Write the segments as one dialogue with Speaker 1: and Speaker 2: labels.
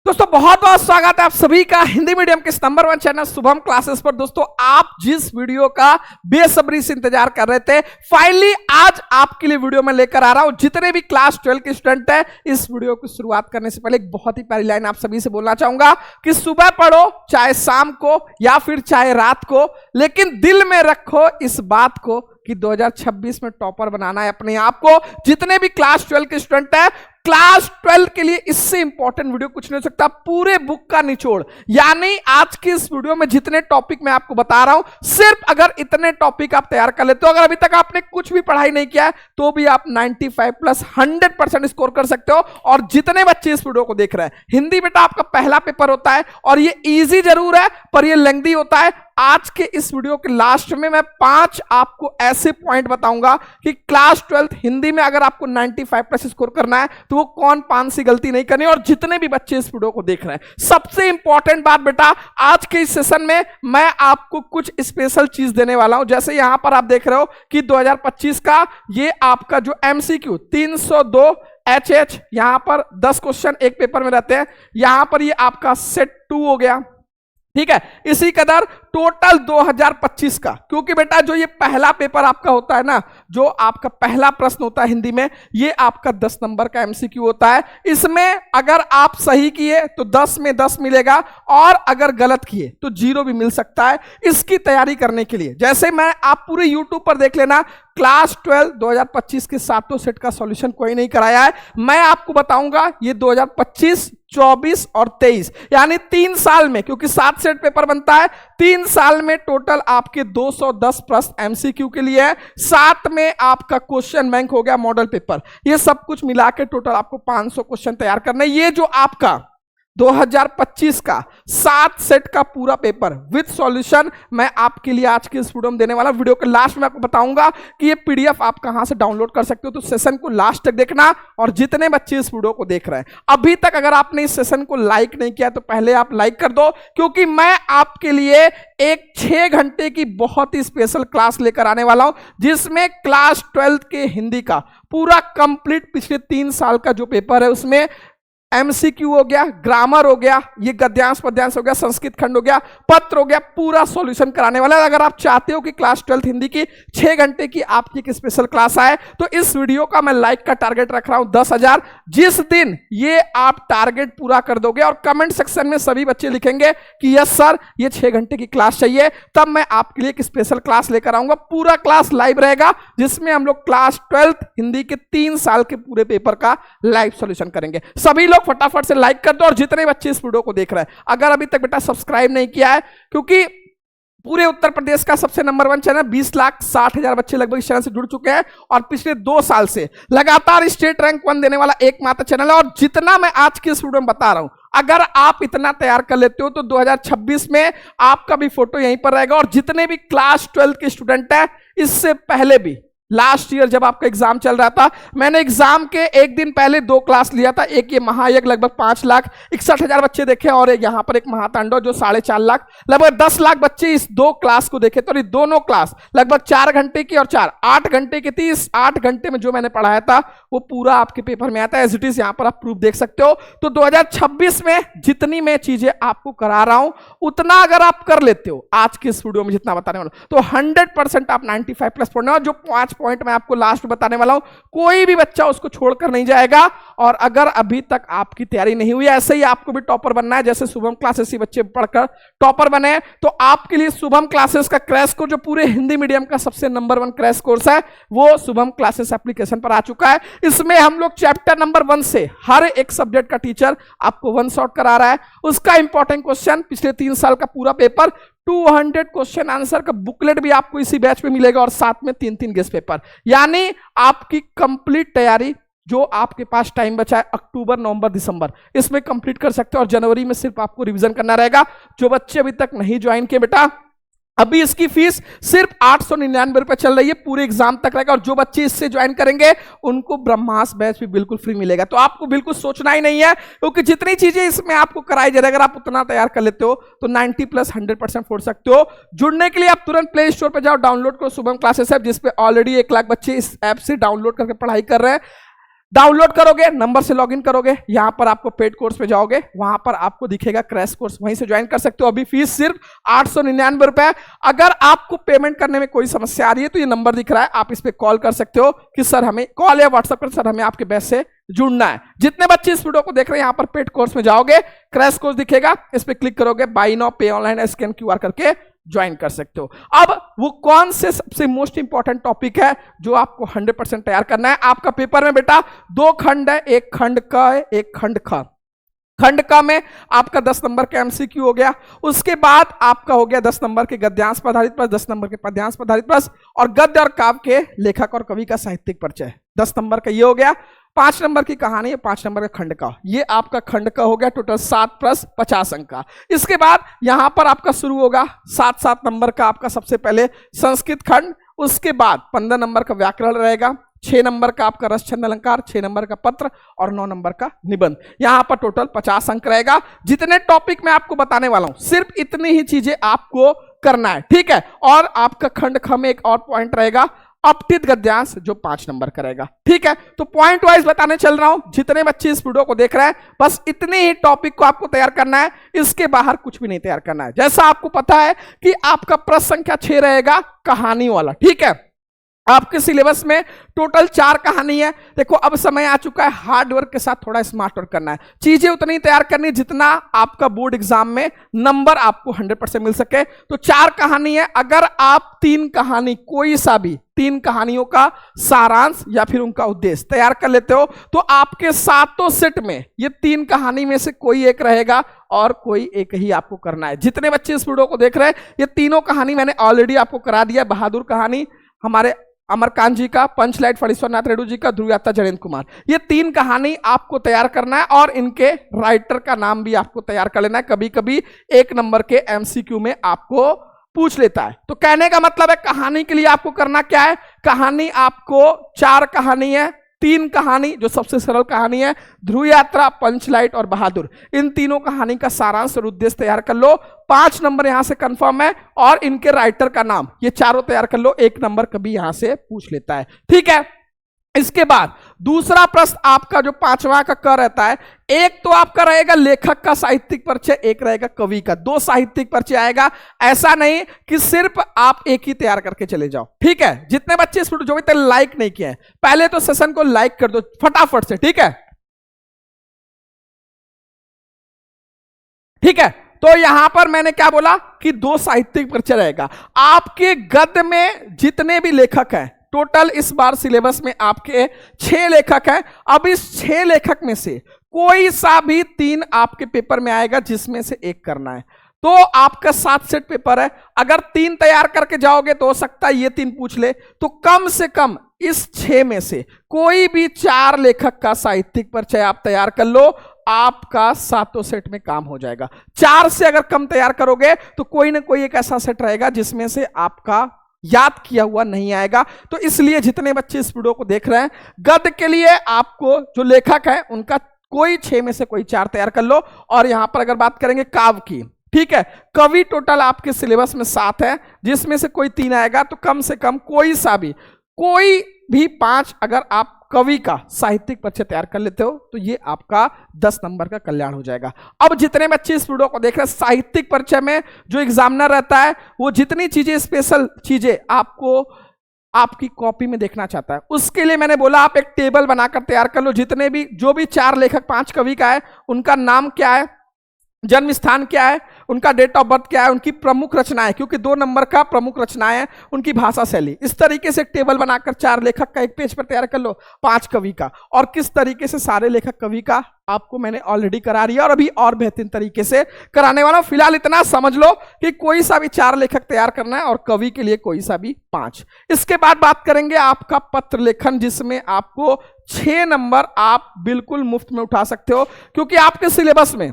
Speaker 1: दोस्तों बहुत बहुत स्वागत है आप सभी का हिंदी मीडियम के इस नंबर 1 चैनल शुभम क्लासेस पर। दोस्तों आप जिस वीडियो का बेसब्री से इंतजार कर रहे थे, फाइनली आज आपके लिए वीडियो में लेकर आ रहा हूं। जितने भी क्लास 12 के स्टूडेंट हैं, इस वीडियो की शुरुआत करने से पहले एक बहुत ही प्यारी लाइन आप सभी से बोलना चाहूंगा कि सुबह पढ़ो चाहे शाम को या फिर चाहे रात को, लेकिन दिल में रखो इस बात को कि 2026 में टॉपर बनाना है अपने आप को। जितने भी क्लास 12 के स्टूडेंट हैं, क्लास 12 के लिए इससे इंपॉर्टेंट वीडियो कुछ नहीं हो सकता। पूरे बुक का निचोड़, यानी आज की इस वीडियो में जितने टॉपिक मैं आपको बता रहा हूं, सिर्फ अगर इतने टॉपिक आप तैयार कर लेते हो, अगर अभी तक आपने कुछ भी पढ़ाई नहीं किया है, तो भी आप 95 प्लस 100% स्कोर कर सकते हो। और जितने बच्चे इस वीडियो को देख रहे हैं, हिंदी बेटा आपका पहला पेपर होता है और ये इजी जरूर है पर ये लेंथी होता है। आज के इस वीडियो के लास्ट में मैं 5 आपको ऐसे पॉइंट बताऊंगा कि क्लास 12 हिंदी में अगर आपको 95 प्लस स्कोर करना है तो वो कौन 5 सी गलती नहीं करनी। और जितने भी बच्चे इस वीडियो को देख रहे हैं, सबसे इंपॉर्टेंट बात बेटा, आज के इस सेशन में मैं आपको कुछ स्पेशल चीज देने वाला हूं। जैसे यहां पर आप देख रहे हो कि 2025 का ये आपका जो MCQ 302 HH, यहां पर 10 क्वेश्चन एक पेपर में रहते हैं। यहां पर ये आपका सेट 2 हो गया, ठीक है। इसी कदर टोटल 2025 का, क्योंकि बेटा जो ये पहला पेपर आपका होता है ना, जो आपका पहला प्रश्न होता है हिंदी में, ये आपका 10 नंबर का MCQ होता है। इसमें अगर आप सही किए तो 10 में 10 मिलेगा और अगर गलत किए तो 0 भी मिल सकता है। इसकी तैयारी करने के लिए जैसे मैं आप पूरे YouTube पर देख लेना, क्लास 12 2025 के सातों सेट का सॉल्यूशन कोई नहीं कराया है। मैं आपको बताऊंगा ये 2025, 24 और 23, यानी 3 साल में, क्योंकि 7 सेट पेपर बनता है, 3 साल में टोटल आपके 210 प्रश्न MCQ के लिए है। साथ में आपका क्वेश्चन बैंक हो गया मॉडल पेपर, ये सब कुछ मिला के टोटल आपको 500 क्वेश्चन तैयार करना है। ये जो आपका 2025 का 7 सेट का पूरा पेपर विद सॉल्यूशन मैं आपके लिए आज के इस वीडियो में देने वाला। वीडियो के लास्ट में आपको बताऊंगा कि ये PDF आप कहां से डाउनलोड कर सकते हो, तो सेशन को लास्ट तक देखना। और जितने बच्चे इस वीडियो को देख रहे हैं, अभी तक अगर आपने इस सेशन को लाइक नहीं किया तो पहले आप लाइक कर दो, क्योंकि मैं आपके लिए एक 6 घंटे की बहुत ही स्पेशल क्लास लेकर आने वाला हूं, जिसमें क्लास 12 के हिंदी का पूरा कंप्लीट पिछले 3 साल का जो पेपर है उसमें MCQ हो गया, ग्रामर हो गया, ये गद्यांश पद्यांश हो गया, संस्कृत खंड हो गया, पत्र हो गया, पूरा सॉल्यूशन कराने वाला है। अगर आप चाहते हो कि क्लास 12 हिंदी की 6 घंटे की आपकी एक स्पेशल क्लास आए, तो इस वीडियो का मैं लाइक का टारगेट रख रहा हूं 10,000। जिस दिन ये आप टारगेट पूरा कर दोगे और कमेंट सेक्शन में सभी बच्चे लिखेंगे कि यस सर ये 6 घंटे की क्लास चाहिए, तब मैं आपके लिए एक स्पेशल क्लास लेकर आऊंगा। पूरा क्लास लाइव रहेगा, जिसमें हम लोग क्लास 12 हिंदी के 3 साल के पूरे पेपर का लाइव सॉल्यूशन करेंगे। सभी लोग फटाफट से लाइक कर दो। और जितने बच्चे इस वीडियो को देख रहे हैं, अगर अभी तक बेटा सब्सक्राइब नहीं किया है, क्योंकि पूरे उत्तर प्रदेश का सबसे नंबर 1 चैनल, 20,60,000 बच्चे लगभग इस चैनल से जुड़ चुके हैं और पिछले 2 साल से लगातार स्टेट रैंक 1 देने वाला एकमात्र चैनल है। और जितना मैं आज की इस वीडियो में बता रहा हूं, अगर आप इतना तैयार कर लेते हो तो 2026 में आपका भी फोटो यहीं पर रहेगा। और जितने भी क्लास 12 के स्टूडेंट हैं, इससे पहले भी लास्ट ईयर जब आपका एग्जाम चल रहा था, मैंने एग्जाम के एक दिन पहले 2 क्लास लिया था। एक ये महायज्ञ लगभग 5,61,000 बच्चे देखे, और यहाँ पर एक महातांडव जो 4.5 लाख, लगभग 10 लाख बच्चे इस 2 क्लास को देखे। तो ये दोनों क्लास लगभग 4 घंटे की और 8 घंटे की थी। इस 8 घंटे में जो मैंने पढ़ाया था वो पूरा आपके पेपर में आता है एज इट इज। यहाँ पर आप प्रूफ देख सकते हो। तो 2026 में जितनी मैं चीजें आपको करा रहा हूं, उतना अगर आप कर लेते हो आज की इस वीडियो में जितना बताने वाला, तो 100% आप 95 प्लस पढ़ने। और जो 5 पॉइंट मैं आपको लास्ट में बताने वाला हूं, कोई भी बच्चा उसको छोड़कर नहीं जाएगा। और अगर अभी तक आपकी तैयारी नहीं हुई, ऐसे ही आपको भी टॉपर बनना है, जैसे शुभम क्लासेस ही बच्चे पढ़कर टॉपर बने, तो आपके लिए शुभम क्लासेस का क्रैश कोर्स, जो पूरे हिंदी मीडियम का सबसे नंबर 1 क्रैश कोर्स है, वो शुभम क्लासेस एप्लीकेशन पर आ चुका है। इसमें हम लोग चैप्टर नंबर 1 से हर एक सब्जेक्ट का टीचर आपको 1 शॉट करा रहा है। उसका इंपॉर्टेंट क्वेश्चन, पिछले 3 साल का पूरा पेपर, 200 क्वेश्चन आंसर का बुकलेट भी आपको इसी बैच में मिलेगा, और साथ में 3-3 गेस्ट पेपर। यानी आपकी कंप्लीट तैयारी, जो आपके पास टाइम बचा है अक्टूबर, नवंबर, दिसंबर, इसमें कंप्लीट कर सकते हो। और जनवरी में सिर्फ आपको रिवीजन करना रहेगा। जो बच्चे अभी तक नहीं ज्वाइन किए बेटा, अभी इसकी फीस सिर्फ 899 रुपए चल रही है, पूरे एग्जाम तक रहेगा। और जो बच्चे इससे ज्वाइन करेंगे उनको ब्रह्मास्त्र बैच भी बिल्कुल फ्री मिलेगा। तो आपको बिल्कुल सोचना ही नहीं है, क्योंकि जितनी चीजें इसमें आपको कराई जा रही है, अगर आप उतना तैयार कर लेते हो तो 90 प्लस 100% फोड़ सकते हो। जुड़ने के लिए आप तुरंत प्ले स्टोर पर जाओ, डाउनलोड करो शुभम क्लासेस ऐप, जिसपे ऑलरेडी 1 लाख बच्चे इस ऐप से डाउनलोड करके पढ़ाई कर रहे हैं। डाउनलोड करोगे, नंबर से लॉगिन करोगे, यहां पर आपको पेड कोर्स पे जाओगे, वहां पर आपको दिखेगा क्रैश कोर्स, वहीं से ज्वाइन कर सकते हो। अभी फीस सिर्फ 899 रुपए। अगर आपको पेमेंट करने में कोई समस्या आ रही है तो ये नंबर दिख रहा है, आप इस पे कॉल कर सकते हो कि सर हमें, कॉल या व्हाट्सएप पर, सर हमें आपके बैच से जुड़ना है। जितने बच्चे इस वीडियो को देख रहे हैं, यहां पर पेड कोर्स में जाओगे, क्रैश कोर्स दिखेगा, इस पे क्लिक करोगे, बाय नाउ पे ऑनलाइन, स्कैन QR करके ज्वाइन कर सकते हो। अब वो कौन से सबसे मोस्ट इंपॉर्टेंट टॉपिक है जो आपको 100% तैयार करना है। आपका पेपर में बेटा 2 खंड है, एक खंड क है, एक खंड ख। खंड क में आपका 10 नंबर का MCQ हो गया, उसके बाद आपका हो गया 10 नंबर के गद्यांश पर आधारित प्रश्न, 10 नंबर के पद्यांश पर आधारित प्रश्न, और गद्य और काव्य के लेखक और कवि का साहित्यिक परिचय 10 नंबर का ये हो गया। 5 नंबर की कहानी है, 5 नंबर का खंड का, ये आपका खंड का हो गया। टोटल 7 प्रश्न 50 अंक का। इसके बाद यहां पर आपका शुरू होगा 7 नंबर का आपका सबसे पहले संस्कृत खंड, उसके बाद 15 नंबर का व्याकरण रहेगा, 6 नंबर का आपका रस छंद अलंकार, 6 नंबर का पत्र और 9 नंबर का निबंध। यहां पर टोटल 50 अंक रहेगा। जितने टॉपिक मैं आपको बताने वाला हूं, सिर्फ इतनी ही चीजें आपको करना है, ठीक है। और आपका खंड ख में एक और पॉइंट रहेगा, अपठित गद्यांश, जो 5 नंबर का रहेगा, ठीक है। तो पॉइंट वाइज बताने चल रहा हूं। जितने बच्चे इस वीडियो को देख रहे हैं, बस इतने ही टॉपिक को आपको तैयार करना है, इसके बाहर कुछ भी नहीं तैयार करना है। जैसा आपको पता है कि आपका प्रश्न संख्या 6 रहेगा कहानी वाला, ठीक है। आपके सिलेबस में टोटल 4 कहानी है। देखो अब समय आ चुका है हार्ड वर्क के साथ थोड़ा स्मार्ट वर्क करना है, चीजें उतनी तैयार करनी जितना आपका बोर्ड एग्जाम में नंबर आपको 100% मिल सके। तो 4 कहानी है, अगर आप 3 कहानी, कोई सा भी 3 कहानियों का सारांश या फिर उनका उद्देश्य तैयार कर लेते हो, तो आपके 7 सेट में ये 3 कहानी में से कोई एक रहेगा और कोई एक ही आपको करना है। जितने बच्चे इस वीडियो को देख रहे हैं, ये तीनों कहानी मैंने ऑलरेडी आपको करा दिया। बहादुर कहानी हमारे अमरकांत जी का, पंचलाइट फणीश्वरनाथ रेड्डी जी का, ध्रुव यात्रा जयेंद्र कुमार, ये 3 कहानी आपको तैयार करना है और इनके राइटर का नाम भी आपको तैयार कर लेना है। कभी कभी 1 नंबर के MCQ में आपको पूछ लेता है। तो कहने का मतलब है कहानी के लिए आपको करना क्या है, कहानी आपको 4 कहानी है, 3 कहानी जो सबसे सरल कहानी है, ध्रुव यात्रा, पंचलाइट और बहादुर, इन तीनों कहानी का सारांश और उद्देश्य तैयार कर लो। 5 नंबर यहां से कंफर्म है और इनके राइटर का नाम, ये चारों तैयार कर लो। 1 नंबर कभी यहां से पूछ लेता है, ठीक है। इसके बाद दूसरा प्रश्न आपका जो 5वां का क रहता है, एक तो आपका रहेगा लेखक का साहित्यिक परिचय, एक रहेगा कवि का। 2 साहित्यिक परिचय आएगा। ऐसा नहीं कि सिर्फ आप एक ही तैयार करके चले जाओ, ठीक है। जितने बच्चे इस वीडियो जो भी तक लाइक नहीं किए हैं, पहले तो सेशन को लाइक कर दो फटाफट से, ठीक है, ठीक है। तो यहां पर मैंने क्या बोला कि 2 साहित्यिक परिचय रहेगा। आपके गद्य में जितने भी लेखक हैं, टोटल इस बार सिलेबस में आपके 6 लेखक हैं। अब इस 6 लेखक में से कोई सा भी 3 आपके पेपर में आएगा, जिसमें से एक करना है। तो आपका 7 सेट पेपर है, अगर 3 तैयार करके जाओगे तो हो सकता है ये 3 पूछ ले। तो कम से कम इस 6 में से कोई भी 4 लेखक का साहित्यिक परिचय आप तैयार कर लो, आपका 7 सेट में काम हो जाएगा। 4 से अगर कम तैयार करोगे तो कोई ना कोई एक ऐसा सेट रहेगा जिसमें से आपका याद किया हुआ नहीं आएगा। तो इसलिए जितने बच्चे इस वीडियो को देख रहे हैं, गद्य के लिए आपको जो लेखक है उनका कोई 6 में से कोई 4 तैयार कर लो। और यहां पर अगर बात करेंगे काव्य की, ठीक है, कवि टोटल आपके सिलेबस में 7 है, जिसमें से कोई 3 आएगा। तो कम से कम कोई सा भी, कोई भी 5 अगर आप कवि का साहित्यिक परिचय तैयार कर लेते हो तो ये आपका 10 नंबर का कल्याण हो जाएगा। अब जितने बच्चे इस वीडियो को देख रहे हैं, साहित्यिक परिचय में जो एग्जामिनर रहता है वो जितनी चीजें, स्पेशल चीजें आपको आपकी कॉपी में देखना चाहता है, उसके लिए मैंने बोला आप एक टेबल बनाकर तैयार कर लो। जितने भी, जो भी 4 लेखक 5 कवि का है, उनका नाम क्या है, जन्म स्थान क्या है, उनका डेट ऑफ बर्थ क्या है, उनकी प्रमुख रचनाएं, क्योंकि 2 नंबर का प्रमुख रचनाएं हैं, उनकी भाषा शैली। इस तरीके से एक टेबल बनाकर 4 लेखक का एक पेज पर तैयार कर लो, 5 कवि का, और किस तरीके से सारे लेखक कवि का आपको मैंने ऑलरेडी करा दिया और अभी और बेहतरीन तरीके से कराने वाला हूं। फिलहाल इतना समझ लो कि कोई सा भी 4 लेखक तैयार करना है और कवि के लिए कोई सा भी 5। इसके बाद बात करेंगे आपका पत्र लेखन, जिसमें आपको 6 नंबर आप बिल्कुल मुफ्त में उठा सकते हो, क्योंकि आपके सिलेबस में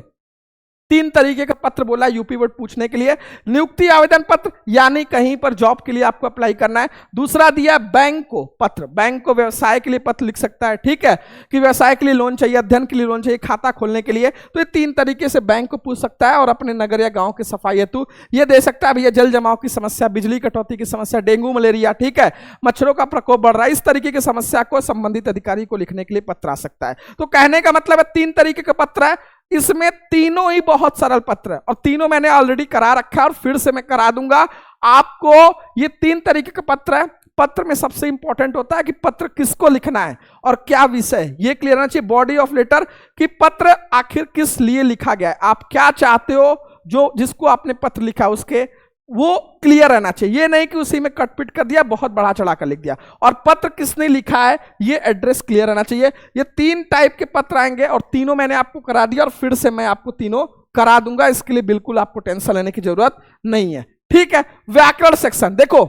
Speaker 1: तीन तरीके का पत्र बोला यूपी बोर्ड पूछने के लिए। नियुक्ति आवेदन पत्र यानी कहीं पर जॉब के लिए आपको अप्लाई करना है। दूसरा दिया बैंक को पत्र, बैंक को व्यवसाय के लिए पत्र लिख सकता है, ठीक है, कि व्यवसाय के लिए लोन चाहिए, अध्ययन के लिए लोन चाहिए, खाता खोलने के लिए। तो ये तीन तरीके से बैंक को पूछ सकता है। और अपने नगर या गांव की सफाई हेतु ये दे सकता है भैया जल जमाव की समस्या, बिजली कटौती की समस्या, डेंगू मलेरिया, ठीक है, मच्छरों का प्रकोप बढ़ रहा है, इस तरीके की समस्या को संबंधित अधिकारी को लिखने के लिए पत्र आ सकता है। तो कहने का मतलब है तीन तरीके का पत्र है, इसमें तीनों ही बहुत सरल पत्र है और तीनों मैंने ऑलरेडी करा रखा है और फिर से मैं करा दूंगा आपको। ये तीन तरीके का पत्र है। पत्र में सबसे इंपॉर्टेंट होता है कि पत्र किसको लिखना है और क्या विषय, ये क्लियर होना चाहिए। बॉडी ऑफ लेटर कि पत्र आखिर किस लिए लिखा गया है, आप क्या चाहते हो, जो जिसको आपने पत्र लिखा उसके वो क्लियर रहना चाहिए। ये नहीं कि उसी में कटपिट कर दिया, बहुत बढ़ा चढ़ा कर लिख दिया। और पत्र किसने लिखा है ये एड्रेस क्लियर रहना चाहिए। ये तीन टाइप के पत्र आएंगे और तीनों मैंने आपको करा दिया और फिर से मैं आपको तीनों करा दूंगा, इसके लिए बिल्कुल आपको टेंशन लेने की जरूरत नहीं है, ठीक है। व्याकरण सेक्शन देखो,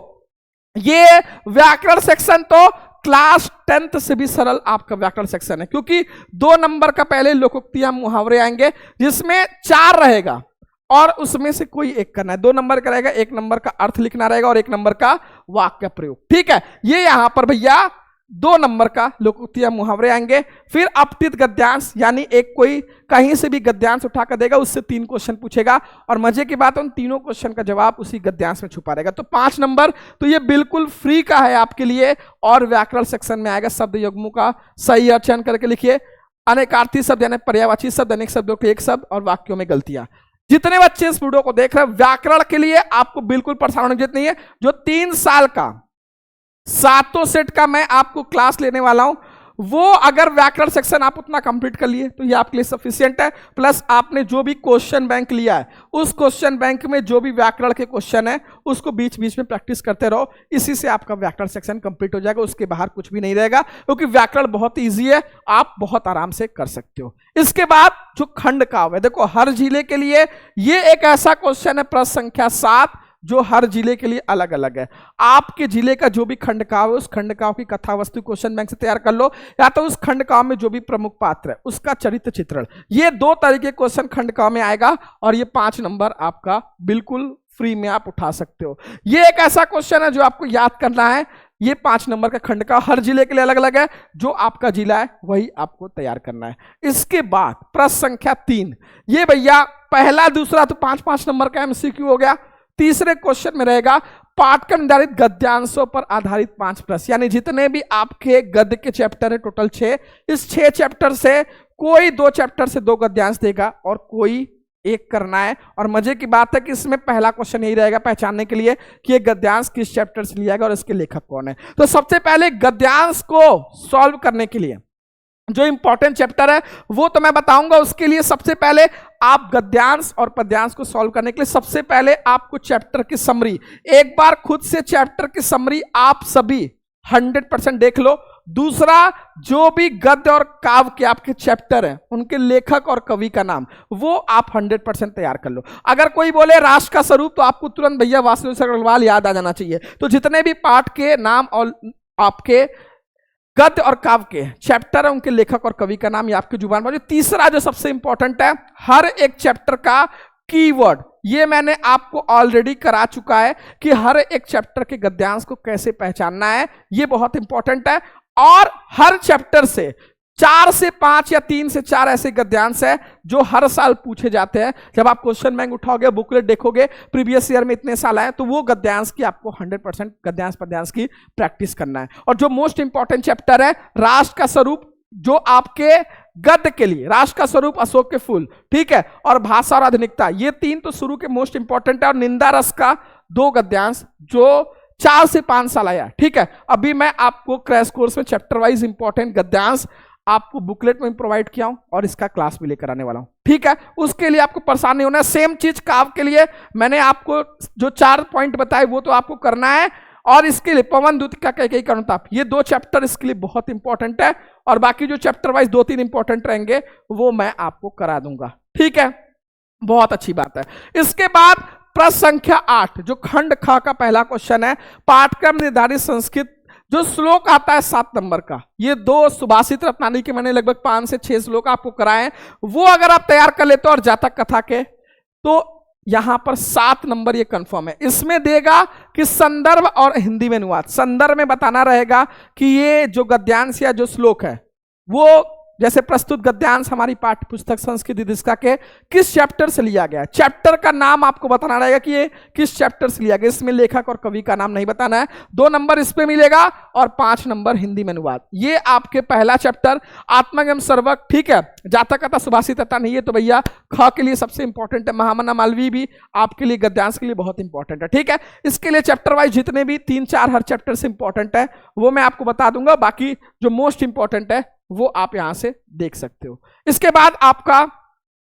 Speaker 1: ये व्याकरण सेक्शन तो क्लास 10th से भी सरल आपका व्याकरण सेक्शन है, क्योंकि 2 नंबर का पहले लोकोक्तियां मुहावरे आएंगे जिसमें 4 रहेगा और उसमें से कोई एक करना है। 2 नंबर का रहेगा, 1 नंबर का अर्थ लिखना रहेगा और 1 नंबर का वाक्य प्रयोग, ठीक है। ये यहां पर भैया 2 नंबर का लोकोक्तियां मुहावरे आएंगे। फिर अपठित गद्यांश यानी एक कोई कहीं से भी गद्यांश उठाकर देगा, उससे 3 क्वेश्चन पूछेगा और मजे की बात उन तीनों क्वेश्चन का जवाब उसी गद्यांश में छुपा रहेगा। तो 5 नंबर तो ये बिल्कुल फ्री का है आपके लिए। और व्याकरण सेक्शन में आएगा शब्द युग्मों का सही अर्थ चयन करके लिखिए, अनेकार्थी शब्द यानी पर्यायवाची शब्द, अनेक शब्दों के एक शब्द और वाक्यों में गलतियां। जितने बच्चे इस वीडियो को देख रहे हैं व्याकरण के लिए आपको बिल्कुल परेशान होने की जरूरत नहीं है। जो 3 साल का 7 सेट का मैं आपको क्लास लेने वाला हूं, वो अगर व्याकरण सेक्शन आप उतना कंप्लीट कर लिए तो ये आपके लिए सफिशिएंट है। प्लस आपने जो भी क्वेश्चन बैंक लिया है उस क्वेश्चन बैंक में जो भी व्याकरण के क्वेश्चन है उसको बीच बीच में प्रैक्टिस करते रहो, इसी से आपका व्याकरण सेक्शन कंप्लीट हो जाएगा। उसके बाहर कुछ भी नहीं रहेगा, क्योंकि व्याकरण बहुत ईजी है, आप बहुत आराम से कर सकते हो। इसके बाद जो खंड काव्य है, देखो हर जिले के लिए ये एक ऐसा क्वेश्चन है, प्रश्न संख्या 7, जो हर जिले के लिए अलग अलग है। आपके जिले का जो भी खंडकाव्य है उस खंडकाव्य की कथा वस्तु क्वेश्चन बैंक से तैयार कर लो, या तो उस खंडकाव्य में जो भी प्रमुख पात्र है उसका चरित्र चित्रण। ये 2 तरीके क्वेश्चन खंडकाव्य में आएगा और ये 5 नंबर आपका बिल्कुल फ्री में आप उठा सकते हो। ये एक ऐसा क्वेश्चन है जो आपको याद करना है। ये 5 नंबर का खंडकाव्य हर जिले के लिए अलग अलग है, जो आपका जिला है वही आपको तैयार करना है। इसके बाद प्रश्न संख्या 3, ये भैया पहला दूसरा तो 5-5 नंबर का एमसीक्यू हो गया। तीसरे क्वेश्चन में रहेगा पाठ्यक्रम निर्धारित गद्यांशों पर आधारित 5 प्रश्न, यानी जितने भी आपके गद्य के चैप्टर है टोटल 6, इस 6 चैप्टर से कोई 2 चैप्टर से 2 गद्यांश देगा और कोई एक करना है। और मजे की बात है कि इसमें पहला क्वेश्चन यही रहेगा पहचानने के लिए कि ये गद्यांश किस चैप्टर से लिया गया और इसके लेखक कौन है। तो सबसे पहले गद्यांश को सॉल्व करने के लिए जो इंपॉर्टेंट चैप्टर है वो तो मैं बताऊंगा। उसके लिए सबसे पहले आप गद्यांश और पद्यांश को सॉल्व करने के लिए सबसे पहले आपको चैप्टर की समरी, एक बार खुद से चैप्टर की समरी आप सभी 100% देख लो। दूसरा, जो भी गद्य और काव्य के आपके चैप्टर हैं उनके लेखक और कवि का नाम वो आप 100% तैयार कर लो। अगर कोई बोले राष्ट्र का स्वरूप तो आपको तुरंत भैया वासुदेव अग्रवाल याद आ जाना चाहिए। तो जितने भी पाठ के नाम और आपके गद्य और काव्य के चैप्टर है उनके लेखक और कवि का नाम ये आपकी जुबान पर। तीसरा जो सबसे इंपॉर्टेंट है, हर एक चैप्टर का कीवर्ड, ये मैंने आपको ऑलरेडी करा चुका है कि हर एक चैप्टर के गद्यांश को कैसे पहचानना है, ये बहुत इंपॉर्टेंट है। और हर चैप्टर से 4 से 5 या 3 से 4 ऐसे गद्यांश है जो हर साल पूछे जाते हैं। जब आप क्वेश्चन बैंक उठाओगे, बुकलेट देखोगे, प्रीवियस ईयर में इतने साल आए, तो वो गद्यांश की आपको 100% गद्यांश पद्यांश की प्रैक्टिस करना है। और जो मोस्ट इंपॉर्टेंट चैप्टर है राष्ट्र का स्वरूप, जो आपके गद्य के लिए राष्ट्र का स्वरूप अशोक के फूल, ठीक है, और भाषा और आधुनिकता, ये 3 तो शुरू के मोस्ट इंपॉर्टेंट है। और निंदा रस का 2 गद्यांश जो 4 से 5 साल आया, ठीक है। अभी मैं आपको क्रैश कोर्स में चैप्टर वाइज इंपॉर्टेंट गद्यांश आपको बुकलेट में प्रोवाइड किया हूं और इसका क्लास भी लेकर आने वाला हूं, ठीक है। उसके लिए आपको परेशान नहीं होना है। सेम चीज काव्य के लिए मैंने आपको जो 4 पॉइंट बताए वो तो आपको करना है। और इसके लिए पवन दूत का कई करुणताप, ये 2 चैप्टर इसके लिए बहुत इंपॉर्टेंट है। और बाकी जो चैप्टर वाइज 2-3 इंपॉर्टेंट रहेंगे वो मैं आपको करा दूंगा, ठीक है। बहुत अच्छी बात है। इसके बाद प्रश्न संख्या 8 जो खंड ख का पहला क्वेश्चन है, पाठ्यक्रम निर्धारित संस्कृत जो श्लोक आता है 7 नंबर का, ये 2 सुभाषित रत्नानी के मैंने लगभग 5 से 6 श्लोक आपको कराए हैं, वो अगर आप तैयार कर लेते हो और जातक कथा के, तो यहां पर 7 नंबर ये कंफर्म है। इसमें देगा कि संदर्भ और हिंदी में अनुवाद। संदर्भ में बताना रहेगा कि ये जो गद्यांश या जो श्लोक है वो जैसे प्रस्तुत गद्यांश हमारी पाठ्य पुस्तक संस्कृत दिशा के किस चैप्टर से लिया गया है, चैप्टर का नाम आपको बताना रहेगा कि ये किस चैप्टर से लिया गया। इसमें लेखक और कवि का नाम नहीं बताना है। 2 नंबर इस पे मिलेगा और 5 नंबर हिंदी में अनुवाद। ये आपके पहला चैप्टर आत्मगम सर्वक, ठीक है। जातक कथा सुभाषित कथा नहीं है तो भैया ख के लिए सबसे इंपॉर्टेंट है। महामना मालवी भी आपके लिए गद्यांश के लिए बहुत इंपॉर्टेंट है, ठीक है। इसके लिए चैप्टर वाइज जितने भी 3-4 हर चैप्टर से इंपॉर्टेंट है वो मैं आपको बता दूंगा। बाकी जो मोस्ट इंपॉर्टेंट है वो आप यहां से देख सकते हो। इसके बाद आपका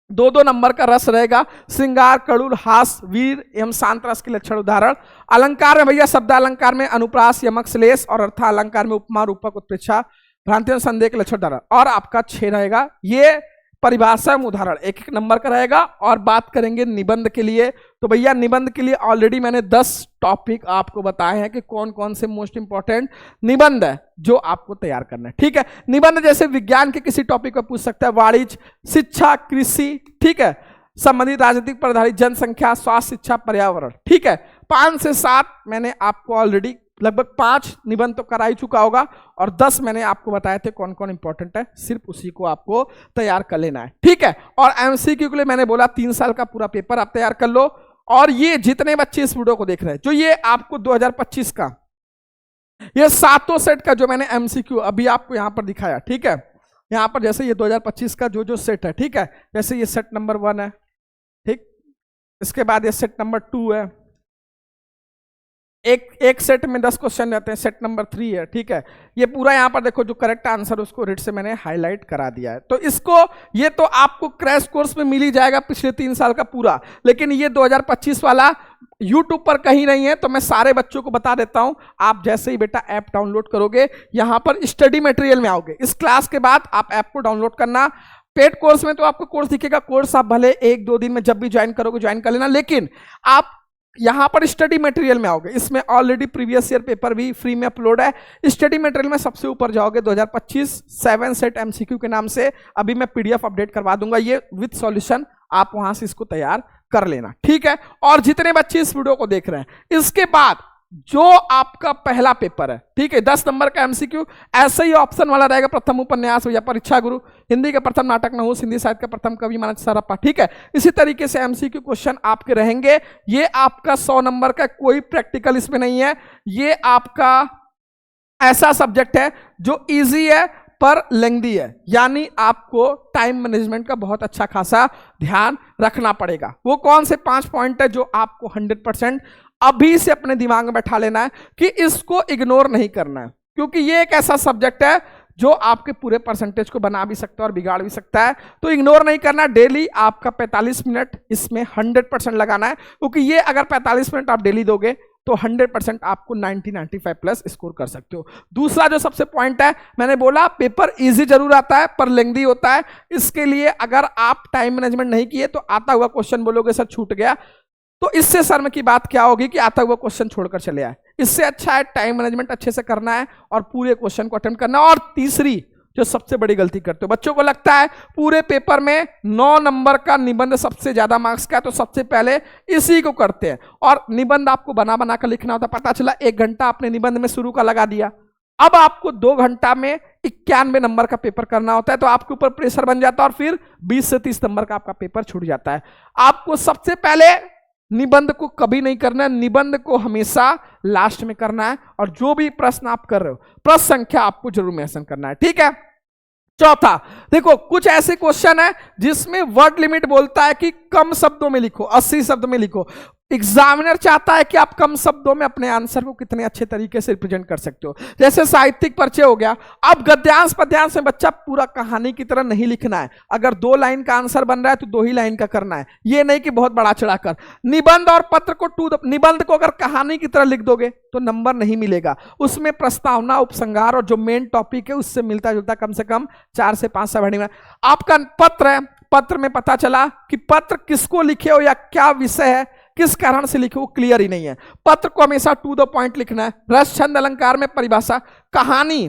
Speaker 1: 2-2 नंबर का रस रहेगा। श्रृंगार, कड़ूल, हास, वीर एवं शांत रस के लक्षण उदाहरण। अलंकार में भैया शब्द अलंकार में अनुप्रास, यमक, श्लेष और अर्थ अलंकार में उपमा, रूपक, उत्प्रेक्षा, भ्रांति और संदेह के लक्षण उदाहरण। और आपका 6 रहेगा ये परिभाषा में उदाहरण, 1-1 नंबर का रहेगा। और बात करेंगे निबंध के लिए, तो भैया निबंध के लिए ऑलरेडी मैंने 10 टॉपिक आपको बताए हैं कि कौन कौन से मोस्ट इंपॉर्टेंट निबंध है जो आपको तैयार करना है, ठीक है। निबंध जैसे विज्ञान के किसी टॉपिक पर पूछ सकता है, वाणिज्य, शिक्षा, कृषि, ठीक है, संबंधित राजनीतिक पर आधारित, जनसंख्या, स्वास्थ्य, शिक्षा, पर्यावरण, ठीक है। 5 से 7 मैंने आपको ऑलरेडी लगभग 5 निबंध तो करा ही चुका होगा और 10 मैंने आपको बताए थे कौन कौन इंपॉर्टेंट है, सिर्फ उसी को आपको तैयार कर लेना है, ठीक है। और एमसीक्यू के लिए मैंने बोला 3 साल का पूरा पेपर आप तैयार कर लो। और ये जितने बच्चे इस वीडियो को देख रहे हैं, जो ये आपको 2025 का ये 7 सेट का जो मैंने एमसीक्यू अभी आपको यहां पर दिखाया, ठीक है। यहां पर जैसे ये 2025 का जो सेट है, ठीक है, जैसे ये सेट नंबर 1 है, ठीक। इसके बाद ये सेट नंबर 2 है, एक सेट में 10 क्वेश्चन रहते हैं, सेट नंबर 3 है, ठीक है। ये पूरा यहाँ पर देखो जो करेक्ट आंसर उसको रेड से मैंने हाईलाइट करा दिया है। तो इसको ये तो आपको क्रैश कोर्स में मिल ही जाएगा पिछले 3 साल का पूरा, लेकिन ये 2025 वाला यूट्यूब पर कहीं नहीं है। तो मैं सारे बच्चों को बता देता हूं, आप जैसे ही बेटा ऐप डाउनलोड करोगे, यहां पर स्टडी मटेरियल में आओगे, इस क्लास के बाद आप ऐप को डाउनलोड करना। पेड कोर्स में तो आपको कोर्स दिखेगा, कोर्स आप भले 1-2 दिन में जब भी ज्वाइन करोगे ज्वाइन कर लेना, लेकिन आप यहां पर स्टडी मटेरियल में आओगे, इसमें ऑलरेडी प्रीवियस ईयर पेपर भी फ्री में अपलोड है। स्टडी मटेरियल में सबसे ऊपर जाओगे 2025 7 सेट एमसीक्यू के नाम से, अभी मैं पीडीएफ अपडेट करवा दूंगा ये विद सॉल्यूशन, आप वहां से इसको तैयार कर लेना, ठीक है। और जितने बच्चे इस वीडियो को देख रहे हैं, इसके बाद जो आपका पहला पेपर है, ठीक है, 10 नंबर का एमसीक्यू ऐसे ही ऑप्शन वाला रहेगा। प्रथम उपन्यास या परीक्षा गुरु, हिंदी का प्रथम नाटक नहुस, हिंदी साहित्य का प्रथम कवि मानस सरप्पा, ठीक है। इसी तरीके से एमसीक्यू क्वेश्चन आपके रहेंगे। ये आपका 100 नंबर का, कोई प्रैक्टिकल इसमें नहीं है। ये आपका ऐसा सब्जेक्ट है जो इजी है पर लेंथी है, यानी आपको टाइम मैनेजमेंट का बहुत अच्छा खासा ध्यान रखना पड़ेगा। वो कौन से 5 पॉइंट है जो आपको 100% अभी से अपने दिमाग में बैठा लेना है कि इसको इग्नोर नहीं करना है, क्योंकि ये एक ऐसा सब्जेक्ट है जो आपके पूरे परसेंटेज को बना भी सकता है और बिगाड़ भी सकता है। तो इग्नोर नहीं करना, डेली आपका 45 मिनट इसमें 100% लगाना है, क्योंकि ये अगर 45 मिनट आप डेली दोगे तो 100% आपको 90-95 प्लस स्कोर कर सकते हो। दूसरा जो सबसे पॉइंट है, मैंने बोला पेपर इजी जरूर आता है पर लेंथी होता है। इसके लिए अगर आप टाइम मैनेजमेंट नहीं किए तो आता हुआ क्वेश्चन बोलोगे सर छूट गया, तो इससे शर्म की बात क्या होगी कि आता हुआ क्वेश्चन छोड़कर चले आए। इससे अच्छा है टाइम मैनेजमेंट अच्छे से करना है और पूरे क्वेश्चन को अटेम्प्ट करना है। और तीसरी जो सबसे बड़ी गलती करते हो, बच्चों को लगता है पूरे पेपर में 9 नंबर का निबंध सबसे ज्यादा मार्क्स का है, तो सबसे पहले इसी को करते हैं। और निबंध आपको बना बना कर लिखना होता, पता चला 1 घंटा आपने निबंध में शुरू का लगा दिया, अब आपको 2 घंटा में 91 नंबर का पेपर करना होता है, तो आपके ऊपर प्रेशर बन जाता है और फिर 20 से 30 नंबर का आपका पेपर छूट जाता है। आपको सबसे पहले निबंध को कभी नहीं करना है, निबंध को हमेशा लास्ट में करना है। और जो भी प्रश्न आप कर रहे हो, प्रश्न संख्या आपको जरूर मेंशन करना है, ठीक है। चौथा, देखो कुछ ऐसे क्वेश्चन है जिसमें वर्ड लिमिट बोलता है कि कम शब्दों में लिखो, 80 शब्द में लिखो। एग्जामिनर चाहता है कि आप कम शब्दों में अपने आंसर को कितने अच्छे तरीके से रिप्रेजेंट कर सकते हो। जैसे साहित्यिक परिचय हो गया, अब गद्यांश पद्यांश में बच्चा पूरा कहानी की तरह नहीं लिखना है। अगर 2 लाइन का आंसर बन रहा है तो 2 ही लाइन का करना है, ये नहीं कि बहुत बड़ा चढ़ाकर। निबंध और पत्र को निबंध को अगर कहानी की तरह लिख दोगे तो नंबर नहीं मिलेगा, उसमें प्रस्तावना, उपसंहार और जो मेन टॉपिक है उससे मिलता जुलता कम से कम 4 से 5 सब। आपका पत्र है, पत्र में पता चला कि पत्र किसको लिखे हो या क्या विषय है, किस कारण से लिखे वो क्लियर ही नहीं है। पत्र को हमेशा टू द पॉइंट लिखना है। रस छंद अलंकार में परिभाषा, कहानी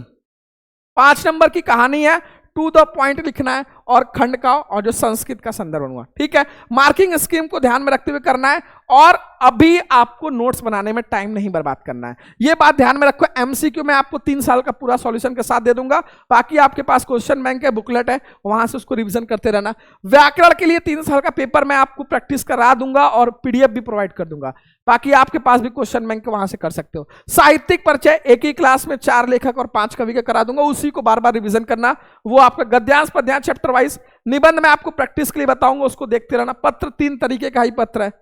Speaker 1: 5 नंबर की कहानी है, टू द पॉइंट लिखना है, और खंड का और जो संस्कृत का संदर्भ हुआ, ठीक है। मार्किंग स्कीम को ध्यान में रखते हुए करना है, और अभी आपको नोट्स बनाने में टाइम नहीं बर्बाद करना है, ये बात ध्यान में रखो। एमसीक्यू में आपको 3 साल का पूरा सॉल्यूशन के साथ दे दूंगा, बाकी आपके पास क्वेश्चन बैंक है, बुकलेट है, वहां से उसको रिवीजन करते रहना। व्याकरण के लिए 3 साल का पेपर मैं आपको प्रैक्टिस करा दूंगा और पीडीएफ भी प्रोवाइड कर दूंगा, बाकी आपके पास भी क्वेश्चन बैंक वहां से कर सकते हो। साहित्यिक परिचय एक ही क्लास में 4 लेखक और 5 कवि का करा दूंगा, उसी को बार बार रिवीजन करना, वो आपका गद्यांश पद्यांश चैप्टर वाइज। निबंध में आपको प्रैक्टिस के लिए बताऊंगा, उसको देखते रहना। पत्र 3 तरीके का ही पत्र है,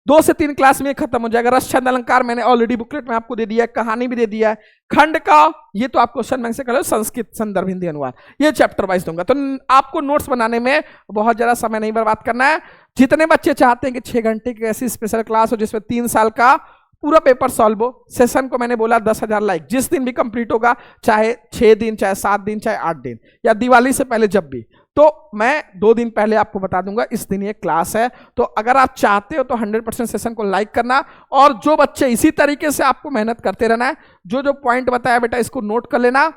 Speaker 1: 2 से 3 क्लास में खत्म हो जाएगा। रस छंद अलंकार मैंने ऑलरेडी बुकलेट में आपको दे दिया है, कहानी भी दे दिया है। खंड का ये तो आप क्वेश्चन बैंक से कर लो, संस्कृत संदर्भ हिंदी अनुवाद ये चैप्टर वाइज दूंगा। तो आपको नोट्स बनाने में बहुत ज्यादा समय नहीं बर्बाद करना है। जितने बच्चे चाहते हैं कि 6 घंटे की ऐसी स्पेशल क्लास हो जिसमें 3 साल का पूरा पेपर सॉल्व हो, सेशन को मैंने बोला 10,000 लाइक, जिस दिन भी कंप्लीट होगा, चाहे 6 दिन, चाहे 7 दिन, चाहे 8 दिन, या दिवाली से पहले जब भी, तो मैं 2 दिन पहले आपको बता दूंगा इस दिन ये क्लास है। तो अगर आप चाहते हो तो 100% सेशन को लाइक करना, और जो बच्चे इसी तरीके से आपको मेहनत करते रहना है, जो पॉइंट बताया बेटा इसको नोट कर लेना।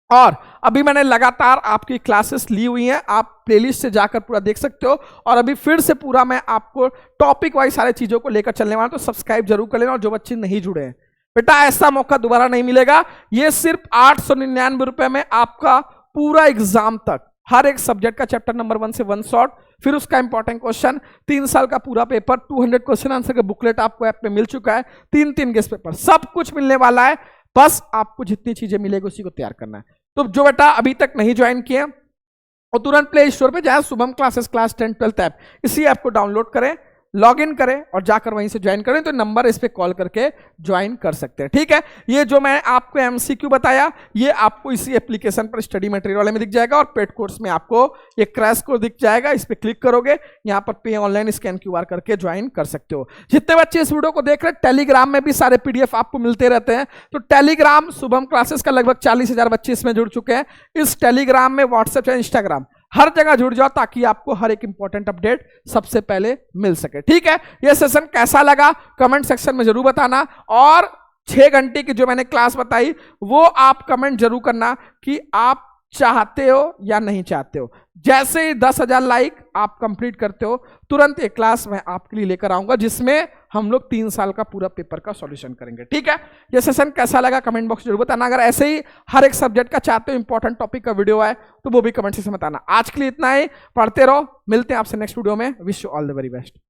Speaker 1: और अभी मैंने लगातार आपकी क्लासेस ली हुई हैं, आप प्लेलिस्ट से जाकर पूरा देख सकते हो, और अभी फिर से पूरा मैं आपको टॉपिक वाइज सारे चीजों को लेकर चलने वाला हूं, तो सब्सक्राइब जरूर कर लेना। और जो बच्चे नहीं जुड़े हैं बेटा, ऐसा मौका दोबारा नहीं मिलेगा। ये सिर्फ 899 रुपए में आपका पूरा एग्जाम तक हर एक सब्जेक्ट का चैप्टर नंबर 1 से 1 शॉर्ट, फिर उसका इंपॉर्टेंट क्वेश्चन, 3 साल का पूरा पेपर, 200 क्वेश्चन आंसर का बुकलेट आपको ऐप पे मिल चुका है, 3 गेस्ट पेपर, सब कुछ मिलने वाला है। बस आपको जितनी चीजें मिलेगी उसी को तैयार करना है। तो जो बेटा अभी तक नहीं ज्वाइन किए और तुरंत प्ले स्टोर पे जाए, शुभम क्लासेस क्लास 10 12 ऐप, इसी ऐप को डाउनलोड करें, लॉग इन करें और जाकर वहीं से ज्वाइन करें। तो नंबर इस पे कॉल करके ज्वाइन कर सकते हैं, ठीक है। ये जो मैं आपको एमसीक्यू बताया, ये आपको इसी एप्लीकेशन पर स्टडी मटेरियल वाले में दिख जाएगा, और पेड कोर्स में आपको ये क्रैश कोर्स दिख जाएगा। इस पे क्लिक करोगे, यहाँ पर पे ऑनलाइन स्कैन QR करके ज्वाइन कर सकते हो। जितने बच्चे इस वीडियो को देख रहे हैं, टेलीग्राम में भी सारे PDF आपको मिलते रहते हैं। तो टेलीग्राम शुभम क्लासेस का लगभग 40,000 बच्चे इसमें जुड़ चुके हैं। इस टेलीग्राम में व्हाट्सएप या इंस्टाग्राम हर जगह जुड़ जाओ, ताकि आपको हर एक इंपॉर्टेंट अपडेट सबसे पहले मिल सके, ठीक है। यह सेशन कैसा लगा कमेंट सेक्शन में जरूर बताना, और 6 घंटे की जो मैंने क्लास बताई वो आप कमेंट जरूर करना कि आप चाहते हो या नहीं चाहते हो। जैसे ही 10,000 लाइक आप कंप्लीट करते हो, तुरंत एक क्लास मैं आपके लिए लेकर आऊंगा, जिसमें हम लोग 3 साल का पूरा पेपर का सॉल्यूशन करेंगे, ठीक है। ये सेशन कैसा लगा कमेंट बॉक्स जरूर बताना। अगर ऐसे ही हर एक सब्जेक्ट का चाहते हो, इंपॉर्टेंट टॉपिक का वीडियो है, तो वो भी कमेंट से बताना। आज के लिए इतना ही, पढ़ते रहो, मिलते हैं आपसे नेक्स्ट वीडियो में। Wish you all the very best.